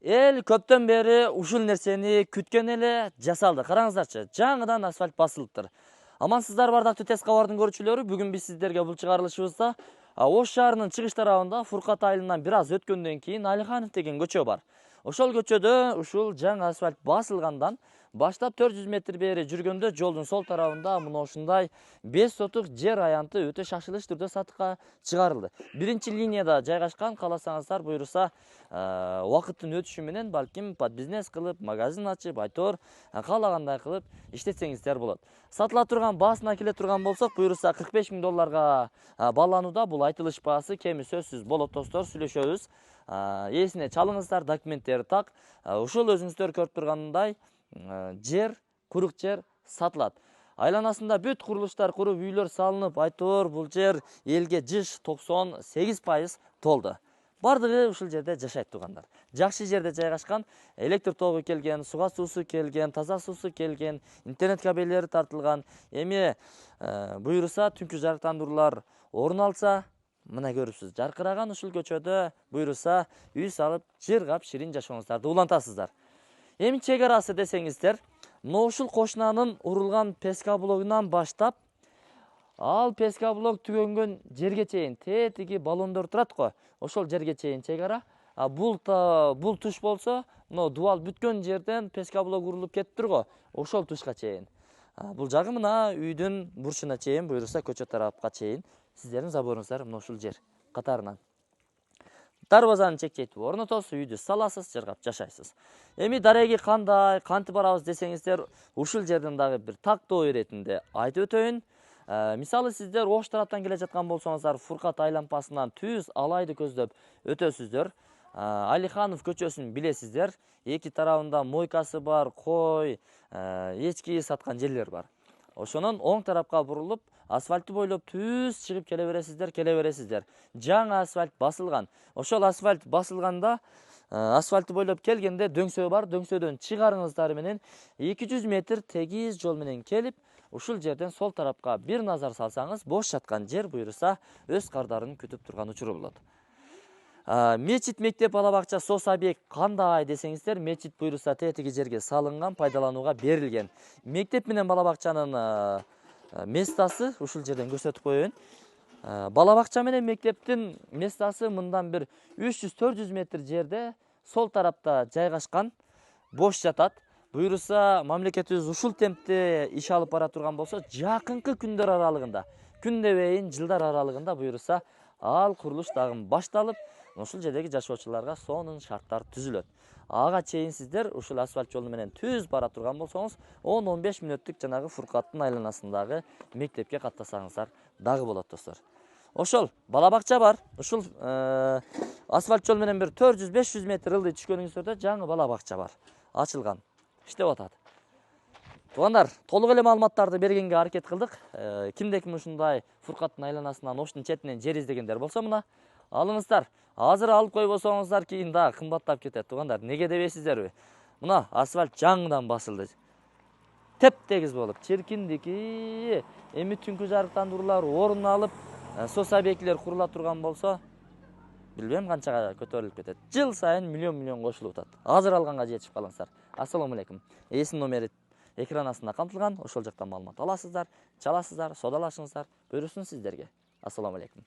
Эл көптөн бери ушул нерсени күткөн эле жасалды. Караңыздарчы, жаңыдан асфальт басылыптыр. Амансыздар бардактуу ТС кабардын көрүүчүлөрү. Бүгүн биз сиздерге бул чыгарылышыбызда Ош шаарынын чыгыш тарабында Фуркат айылынан бир аз өткөндөн кийин Алиханов деген көчө бар. Ошол көчөдө ушул жаңы асфальт басылгандан баштап 400 метр бери жүргөндө жолдун сол тарабында мына ушундай 5 сотук жер аянты өтө шашылыш түрдө сатыкка чыгарылды. Биринчи линияда жайгашкан, кааласаңыздар буюрса убакыттын өтүшү менен балким под бизнес кылып, магазин ачып, айтор каалагандай кылып иштетсеңиздер болот. Сатыла турган баасына келе турган болсок, буюрса $45.000 бааланууда. Бул айтылыш баасы, кеми сөзсүз болот достор, сүйлөшөбүз. Эсине чалыңыздар, документтери так. Ушул өзүңүздөр көрүп тургандай жер, курук жер сатылат. Айланасында бүт курулуштар куруп, үйлөр салынып, айтор бул жер элге жыш 98% толду. Бардыгы ушул жерде жашайт тугандар. Жакшы жерде жайгашкан, электр тогу келген, суга суусу келген, таза суусу келген, интернет кабелдери тартылган. Эми буюрса түнкү жарыктандыруулар орун алса, мына көрүпсүз, жаркыраган ушул көчөдө буюрса үй салып, жыргап, ширин жашооңуздарды улантасыздар. Эми чек арасы десеңиздер, мына ушул кошунанын урулган песка блогунан баштап, ал песка блок түгөнгөн жерге чейин, тетиги баллондор турат го, ошол жерге чейин чек ара. Бул туш болсо, мына дубал бүткөн жерден песка блок урулуп кетиптир го, ошол тушка чейин. Бул жагы мына үйдүн бурчуна чейин, буюрса көчө тарапка чейин сиздердин заборуңуздар мына ушул жер катарынан. Дарбазаны чекчейтип орнотосуз, үйдү саласыз, жыргап жашайсыз. Эми дареги кандай, кантип барабыз десеңиздер, ушул жерден дагы бир тактоо иретинде айтып өтөйүн. Мисалы сиздер Ош тараптан келе жаткан болсоңуздар, Фуркат айлампасынан түз алайды көздөп өтөсүздөр. Алиханов көчөсүн билесиздер. Эки тарабында мойкасы бар, кой, эчки саткан жерлер бар. Ошонун оң тарапка бурулуп, асфальтты бойлоп түз чыгып келе бересиздер. Жаңы асфальт басылган. Ошол асфальт басылганда, асфальтты бойлоп келгенде дөңсөө бар, дөңсөөдөн чыгарыңыздар менен 200 метр тегиз жол менен келип, ушул жерден сол тарапка бир назар салсаңыз, бош жаткан жер буюрса өз кардарын күтүп турган учуру болот. Мечит, мектеп, бала бакча, сос объект кандай десеңиздер, мечит буюрса тетиги жерге салынган, пайдаланууга берилген. Мектеп менен бала бакчанын местасы ушул жерден көрсөтүп коеюн. Бала бакча менен мектептин местасы мындан бир 300-400 метр жерде сол тарапта жайгашкан, бош жатат. Буюрса мамлекетибиз ушул темпте иш алып бара турган болсо, жакынкы күндөр аралыгында, күн дебейин жылдар аралыгында буюрса ал курулуш дагы башталып, ушул жердеги жашоочуларга сонун шарттар түзүлөт. Ага чейин сиздер ушул асфальт жолу менен түз бара турган болсоңуз, 10-15 мүнөттүк жанагы Фуркаттын айланасындагы мектепке каттасаңыздар дагы болот достор. Ошол бала бакча бар. Ушул асфальт жол менен бир 400-500 метр ылдый түшкөнүңүздөрдө жаңы бала бакча бар. Ачылган. Иштеп атат. Туугандар, толук эле маалыматтарды бергенге аракет кылдык. Кимде ким ушундай Фуркаттын айланасынан, Оштун четинен жер издегендер болсо мына алыңыздар. Азыр алып койбосоңуздар кийин дагы кымбаттап кетет. Туугандар, неге дебейсиздерби? Мына асфальт жаңыдан басылды. Теп-тегиз болуп, чиркиндики, эми түнкү жарыктандыруулар орун алып, сос объектилер курула турган болсо, билбейм канчага көтөрүлүп кетет. Жыл сайын миллион кошулуп атат. Азыр алганга жетишип калыңыздар. Ассаламу алейкум. Эсин номери экран астында камтылган. Ошол жактан маалымат аласыздар, чаласыздар, содалашыңыздар. Буйрусун сиздерге. Ассаламу алейкум.